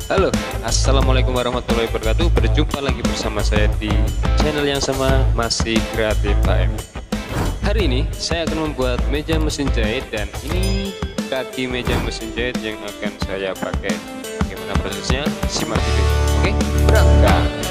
Halo, Assalamualaikum warahmatullahi wabarakatuh. Berjumpa lagi bersama saya di channel yang sama, masih kreatif AM. Hari ini saya akan membuat meja mesin jahit, dan ini kaki meja mesin jahit yang akan saya pakai. Bagaimana prosesnya? Simak video. Oke, berangkat.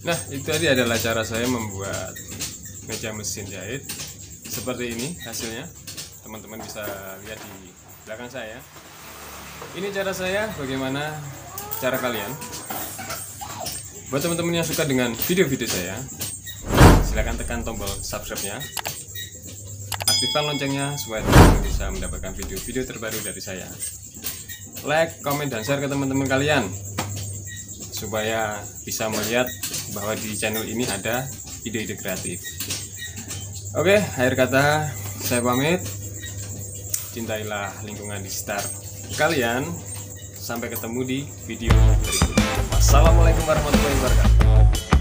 Nah, itu tadi adalah cara saya membuat meja mesin jahit. Seperti ini hasilnya. Teman-teman bisa lihat di belakang saya. Ini cara saya, bagaimana cara kalian? Buat teman-teman yang suka dengan video-video saya, silahkan tekan tombol subscribe-nya. Aktifkan loncengnya supaya teman-teman bisa mendapatkan video-video terbaru dari saya. Like, komen, dan share ke teman-teman kalian supaya bisa melihat bahwa di channel ini ada ide-ide kreatif. Oke, akhir kata saya pamit. Cintailah lingkungan di sekitar kalian. Sampai ketemu di video berikutnya. Wassalamualaikum warahmatullahi wabarakatuh.